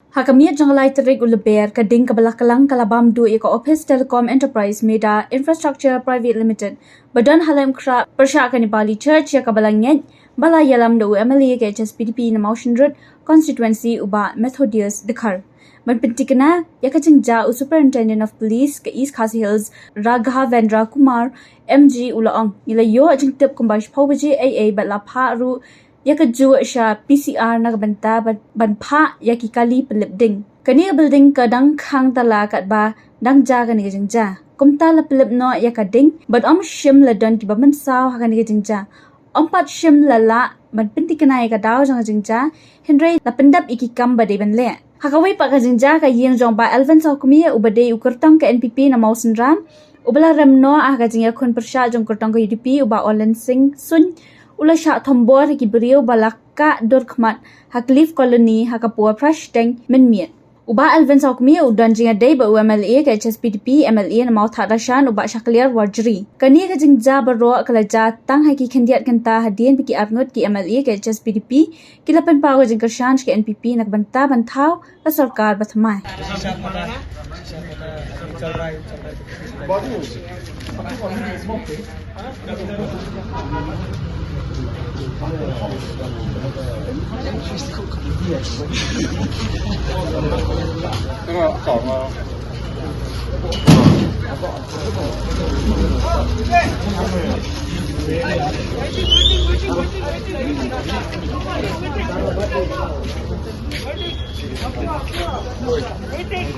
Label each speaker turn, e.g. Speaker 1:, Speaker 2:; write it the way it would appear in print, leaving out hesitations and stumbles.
Speaker 1: Hakamia jangalai terik uleber kading kabelakalang kalabam du ika Office Telecom Enterprise Media Infrastructure Private Limited badan halam kra persyakan Bali Church ya kabalangnya bala yalam do MLA ke HSPDP na Motion Road constituency Bah Methodius Dkhar. Menpentikna ya kajengja Superintendent of Police ke East Khasi Hills Raghavendra Kumar MG ulaang ila yo ajengtep kumbash paubaji AA batla pharu ya kaju Shah PCR nagbanta ban pha ya ki kali pelibding kani building kadang khang tala kat ba dang ja kan ni jengja kumta la pelib no ya kading but shim la don ki ba man saw ha kan ni jengja pat shim la la ban pentikna ya ka daw jang jengja Henry la pendap iki kam ba de ban le hakawai pa ka jengja ka yeng jong ba Elvin saw kumia ubade ukurtang ka NPP na Mausen Ram ubala remno ah ka jengya khun persha jong kurtang ka UDP uba Olen Singh Sun ula Shah thombor ki beriau balaka dorkmat haklif koloni hakapua prashteng menmiet uba Elvin saukmi udan jinga day ba UMLA ke HSPDP MLA na mau thadashan uba Shakliar Warjri kani ka jingja baro kalaja tang haki khendiat kanta hadien biki arngot ki MLA ke HSPDP kilapan pago jingkarshan ke NPP nakbanta banthau ka sarkar bathmai
Speaker 2: Waiting.